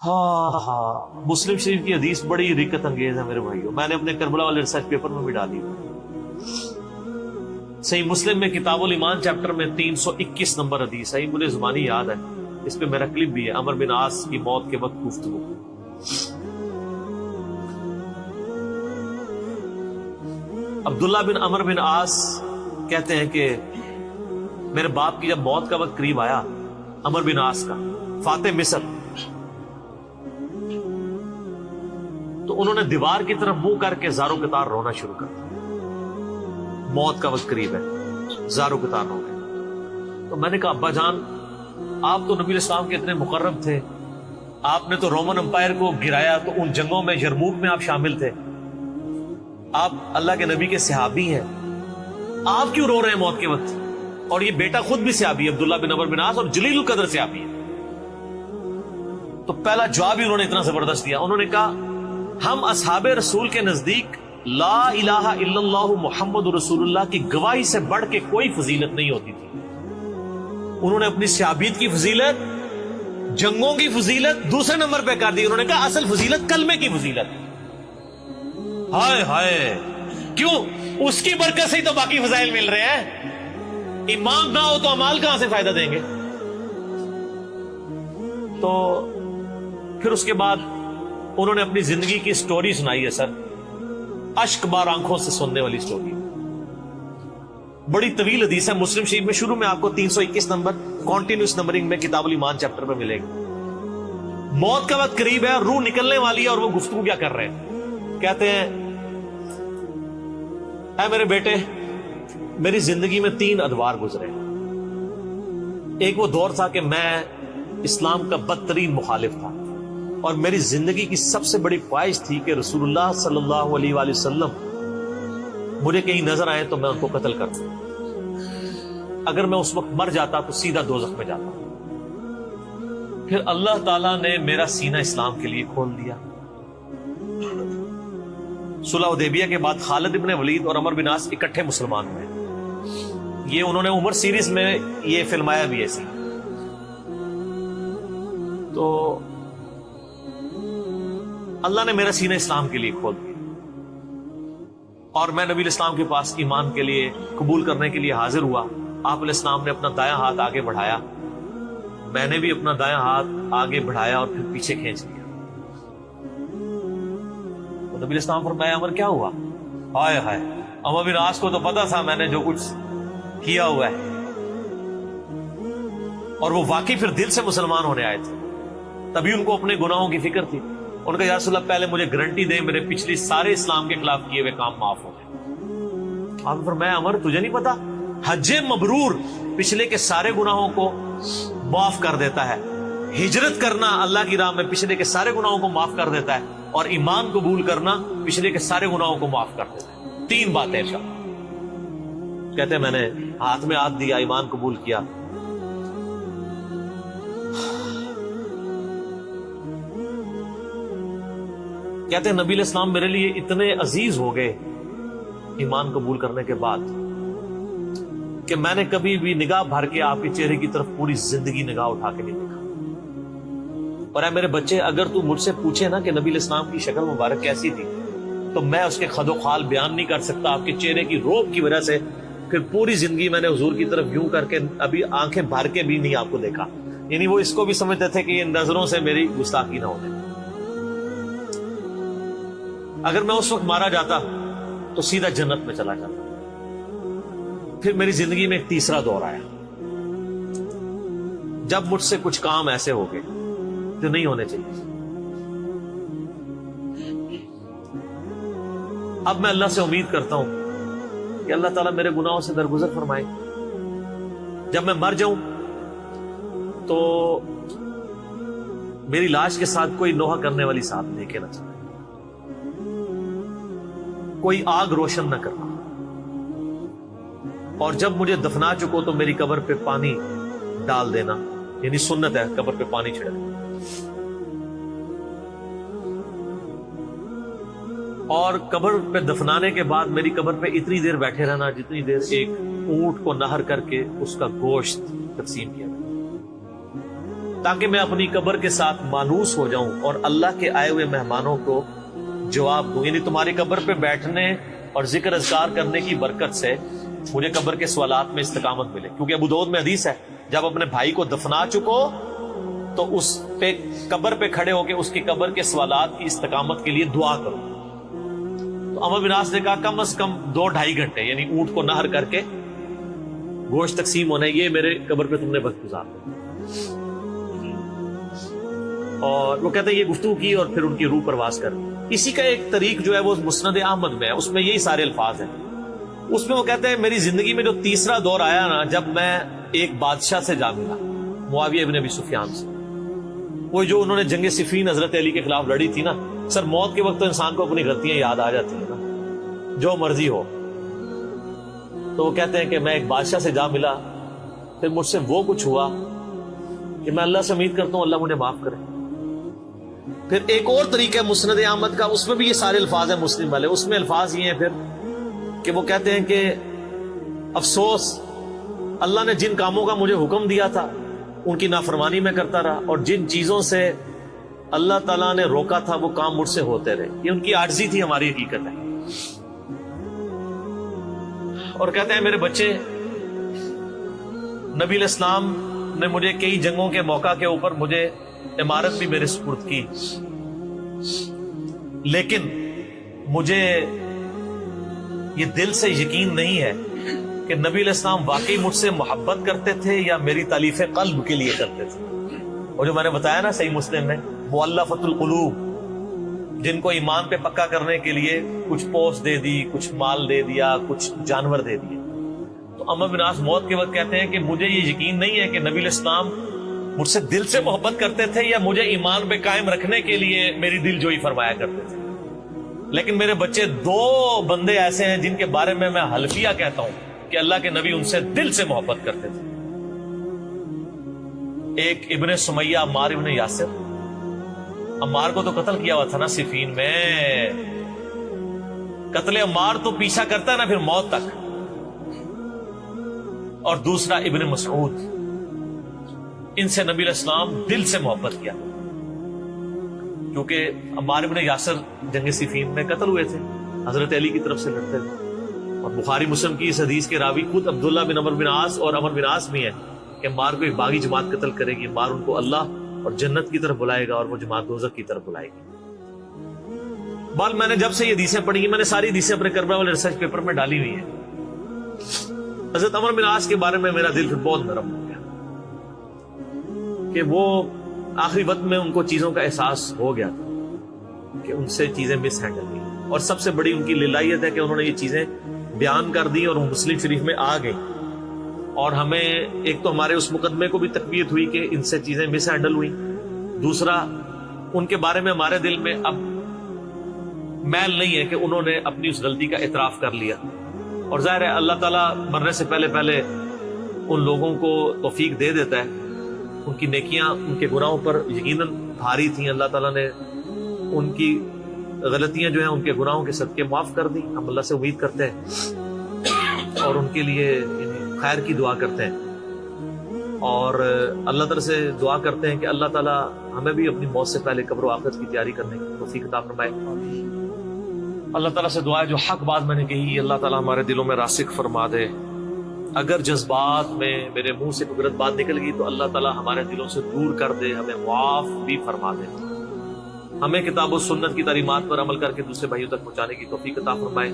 ہاں ہاں، مسلم شریف کی حدیث بڑی رکت انگیز ہے میرے بھائیوں، میں نے اپنے کربلا والے ریسرچ پیپر میں بھی ڈالی۔ صحیح مسلم میں کتاب الایمان چیپٹر میں 321 نمبر حدیث ہے، مجھے زبانی یاد ہے، اس پہ میرا کلپ بھی ہے، عمر بن عاص کی موت کے وقت گفتگو۔ عبداللہ بن عمر بن عاص کہتے ہیں کہ میرے باپ کی جب موت کا وقت قریب آیا، عمر بن عاص کا، فاتح مصر، تو انہوں نے دیوار کی طرف منہ کر کے زاروں قطار رونا شروع کر دیا۔ موت کا وقت قریب ہے، زاروں قطار رو گئے۔ تو میں نے کہا ابا جان، آپ تو نبی الاسلام کے اتنے مقرب تھے، آپ نے تو رومن امپائر کو گرایا، تو ان جنگوں میں یرموک میں آپ شامل تھے، آپ اللہ کے نبی کے صحابی ہیں، آپ کیوں رو رہے ہیں موت کے وقت؟ اور یہ بیٹا خود بھی صحابی ہے، عبداللہ بن عمر بن عاص، اور جلیل القدر صحابی ہے۔ تو پہلا جواب ہی انہوں نے اتنا زبردست دیا، انہوں نے کہا ہم اصحاب رسول کے نزدیک لا الہ الا اللہ محمد رسول اللہ کی گواہی سے بڑھ کے کوئی فضیلت نہیں ہوتی تھی۔ انہوں نے اپنی صحابیت کی فضیلت، جنگوں کی فضیلت دوسرے نمبر پہ کر دی، انہوں نے کہا اصل فضیلت کلمے کی فضیلت۔ ہائے ہائے، کیوں؟ اس کی برکت سے ہی تو باقی فضائل مل رہے ہیں، ایمان نہ ہو تو اعمال کہاں سے فائدہ دیں گے؟ تو پھر اس کے بعد انہوں نے اپنی زندگی کی سٹوری سنائی ہے سر، اشک بار آنکھوں سے سننے والی سٹوری، بڑی طویل حدیث ہے، مسلم شریف میں شروع میں آپ کو 321 نمبر کنٹینیوس نمبرنگ میں کتاب الایمان چیپٹر میں ملے گا۔ موت کا وقت قریب ہے، روح نکلنے والی ہے، اور وہ گفتگو کیا کر رہے ہیں؟ کہتے ہیں اے میرے بیٹے، میری زندگی میں 3 ادوار گزرے۔ ایک وہ دور تھا کہ میں اسلام کا بدترین مخالف تھا، اور میری زندگی کی سب سے بڑی خواہش تھی کہ رسول اللہ صلی اللہ علیہ وآلہ وسلم مجھے کہیں نظر آئے تو میں ان کو قتل کر دوں، اگر میں اس وقت مر جاتا تو سیدھا دوزخ میں جاتا۔ پھر اللہ تعالیٰ نے میرا سینہ اسلام کے لیے کھول دیا۔ صلح حدیبیہ کے بعد خالد ابن ولید اور عمر بن عاص اکٹھے مسلمان ہوئے، یہ انہوں نے عمر سیریز میں یہ فلمایا بھی ایسی۔ تو اللہ نے میرا سینہ اسلام کے لیے کھول دیا، اور میں نبی الاسلام کے پاس ایمان کے لیے قبول کرنے کے لیے حاضر ہوا۔ آپ علیہ السلام نے اپنا دایاں ہاتھ آگے بڑھایا، میں نے بھی اپنا دایاں ہاتھ آگے بڑھایا اور پھر پیچھے کھینچ لیا۔ تو نبی الاسلام فرمایا عمر کیا ہوا؟ ہائے ہائے، عمر بن عاص کو تو پتا تھا میں نے جو کچھ کیا ہوا ہے، اور وہ واقعی پھر دل سے مسلمان ہونے آئے تھے، تبھی ان کو اپنے گناہوں کی فکر تھی۔ ان کا یا رسول اللہ پہلے مجھے گارنٹی دیں میرے پچھلی سارے اسلام کے خلاف کیے ہوئے کام معاف ہو گئے۔ آپ فرمایا عمر تجھے نہیں پتا، حج مبرور پچھلے کے سارے گناہوں کو معاف کر دیتا ہے، ہجرت کرنا اللہ کی راہ میں پچھلے کے سارے گناہوں کو معاف کر دیتا ہے، اور ایمان قبول کرنا پچھلے کے سارے گناہوں کو معاف کر دیتا ہے۔ 3 باتیں ارشاد۔ کہتے ہیں میں نے ہاتھ میں ہاتھ دیا، ایمان قبول کیا، کہتے ہیں نبی علیہ السلام میرے لیے اتنے عزیز ہو گئے ایمان قبول کرنے کے بعد کہ میں نے کبھی بھی نگاہ بھر کے آپ کے چہرے کی طرف پوری زندگی نگاہ اٹھا کے نہیں دیکھا۔ اور اے میرے بچے، اگر تو مجھ سے پوچھے نا کہ نبی علیہ السلام کی شکل مبارک کیسی تھی، تو میں اس کے خد و خال بیان نہیں کر سکتا۔ آپ کے چہرے کی روب کی وجہ سے پھر پوری زندگی میں نے حضور کی طرف یوں کر کے ابھی آنکھیں بھر کے بھی نہیں آپ کو دیکھا، یعنی وہ اس کو بھی سمجھتے تھے کہ یہ نظروں سے میری گستاخی نہ ہو جائے۔ اگر میں اس وقت مارا جاتا تو سیدھا جنت میں چلا جاتا۔ پھر میری زندگی میں ایک تیسرا دور آیا، جب مجھ سے کچھ کام ایسے ہو گئے جو نہیں ہونے چاہیے۔ اب میں اللہ سے امید کرتا ہوں کہ اللہ تعالیٰ میرے گناہوں سے درگزر فرمائے، جب میں مر جاؤں تو میری لاش کے ساتھ کوئی نوحہ کرنے والی ساتھ لے کے نہ چلے، کوئی آگ روشن نہ کرنا، اور جب مجھے دفنا چکو تو میری قبر پہ پانی ڈال دینا، یعنی سنت ہے قبر پہ پانی چھڑکنا۔ اور قبر پہ دفنانے کے بعد میری قبر پہ اتنی دیر بیٹھے رہنا جتنی دیر ایک اونٹ کو نہر کر کے اس کا گوشت تقسیم کیا تاکہ میں اپنی قبر کے ساتھ مانوس ہو جاؤں اور اللہ کے آئے ہوئے مہمانوں کو جواب دوں. یعنی تمہاری قبر پہ بیٹھنے اور ذکر اذکار کرنے کی برکت سے مجھے قبر کے سوالات میں استقامت ملے. کیونکہ ابو داؤد میں حدیث ہے جب اپنے بھائی کو دفنا چکو تو اس پہ قبر پہ کھڑے ہو کے اس کی قبر کے سوالات کی استقامت کے لیے دعا کرو. تو عمرو بن عاص نے کہا کم از کم 2-2.5 گھنٹے یعنی اونٹ کو نہر کر کے گوشت تقسیم ہونا یہ میرے قبر پہ تم نے وقت گزار دیا. اور وہ کہتے ہیں یہ گفتگو کی اور پھر ان کی روح پرواز کر. اسی کا ایک طریق جو ہے وہ مسند احمد میں ہے, اس میں یہی سارے الفاظ ہیں. اس میں وہ کہتے ہیں میری زندگی میں جو تیسرا دور آیا نا, جب میں ایک بادشاہ سے جا ملا, معاویہ ابن ابی سفیان سے, وہ جو انہوں نے جنگ صفین حضرت علی کے خلاف لڑی تھی نا. سر موت کے وقت تو انسان کو اپنی غلطیاں یاد آ جاتی ہیں نا, جو مرضی ہو. تو وہ کہتے ہیں کہ میں ایک بادشاہ سے جا ملا, پھر مجھ سے وہ کچھ ہوا کہ میں اللہ سے امید کرتا ہوں اللہ مجھے معاف کرے. پھر ایک اور طریقہ ہے مسند احمد کا, اس میں بھی یہ سارے الفاظ ہیں مسلم والے. اس میں الفاظ یہ ہیں پھر کہ وہ کہتے ہیں کہ افسوس اللہ نے جن کاموں کا مجھے حکم دیا تھا ان کی نافرمانی میں کرتا رہا, اور جن چیزوں سے اللہ تعالیٰ نے روکا تھا وہ کام مجھ سے ہوتے رہے. یہ ان کی عاجزی تھی, ہماری حقیقت ہے. اور کہتے ہیں میرے بچے, نبی علیہ السلام نے مجھے کئی جنگوں کے موقع کے اوپر مجھے عمارت بھی میرے سپرد کی, لیکن مجھے یہ دل سے یقین نہیں ہے کہ نبی علیہ السلام واقعی مجھ سے محبت کرتے تھے یا میری تالیف قلب کے لیے کرتے تھے. اور جو میں نے بتایا نا صحیح مسلم میں, مؤلفۃ القلوب, جن کو ایمان پہ پکا کرنے کے لیے کچھ پوسٹ دے دی, کچھ مال دے دیا, کچھ جانور دے دیے. تو عمرو بن عاص موت کے وقت کہتے ہیں کہ مجھے یہ یقین نہیں ہے کہ نبی علیہ السلام مجھ سے دل سے محبت کرتے تھے یا مجھے ایمان پہ قائم رکھنے کے لیے میری دل جوئی فرمایا کرتے تھے. لیکن میرے بچے 2 بندے ایسے ہیں جن کے بارے میں حلفیہ کہتا ہوں کہ اللہ کے نبی ان سے دل سے محبت کرتے تھے. ایک ابن سمیہ عمار ابن یاسر, عمار کو تو قتل کیا ہوا تھا نا صفین میں, قتل عمار تو پیچھا کرتا ہے نا پھر موت تک. اور دوسرا ابن مسعود, ان سے نبی علیہ السلام دل سے محبت کیا, کیونکہ عمار ابن یاسر جنگ صفین میں قتل ہوئے تھے, حضرت علی کی طرف سے لڑتے تھے. اور بخاری مسلم کی اس حدیث کے راوی خود عبداللہ بن عمرو بن عاص اور عمر بن عاص بھی ہیں کہ عمار کو ایک باغی جماعت قتل کرے گی, عمار ان کو اللہ اور جنت کی طرف بلائے گا اور وہ جماعت دوزخ کی طرف بلائے گی. بال میں نے جب سے یہ حدیثیں پڑھی ہیں, میں نے ساری حدیثیں اپنے کربلا والے ریسرچ پیپر میں ڈالی ہوئی ہیں. حضرت عمر بن عاص کے بارے میں میرا دل پھر بہت نرم ہو گیا کہ وہ آخری وقت میں ان کو چیزوں کا احساس ہو گیا تھا کہ ان سے چیزیں مس ہینڈل ہوئی, اور سب سے بڑی ان کی للائیت ہے کہ انہوں نے یہ چیزیں بیان کر دی اور مسلم شریف میں آ گئی. اور ہمیں ایک تو ہمارے اس مقدمے کو بھی تقویت ہوئی کہ ان سے چیزیں مس ہینڈل ہوئی, دوسرا ان کے بارے میں ہمارے دل میں اب میل نہیں ہے کہ انہوں نے اپنی اس غلطی کا اعتراف کر لیا. اور ظاہر ہے اللہ تعالیٰ مرنے سے پہلے ان لوگوں کو توفیق دے دیتا ہے. ان کی نیکیاں ان کے گناہوں پر یقیناً بھاری تھیں, اللہ تعالیٰ نے ان کی غلطیاں جو ہیں ان کے گناہوں کے صدقے معاف کر دی. ہم اللہ سے امید کرتے ہیں اور ان کے لیے خیر کی دعا کرتے ہیں, اور اللہ تعالیٰ سے دعا کرتے ہیں کہ اللہ تعالیٰ ہمیں بھی اپنی موت سے پہلے قبر و آخرت کی تیاری کرنے کی توفیق عطا فرمائے. اللہ تعالیٰ سے دعا ہے جو حق بات میں نے کہی اللہ تعالیٰ ہمارے دلوں میں راسخ فرما دے. اگر جذبات میں میرے منہ سے کوئی غلط بات نکل گئی تو اللہ تعالیٰ ہمارے دلوں سے دور کر دے, ہمیں معاف بھی فرما دے. ہمیں کتاب و سنت کی تعلیمات پر عمل کر کے دوسرے بھائیوں تک پہنچانے کی توفیق عطا فرمائے.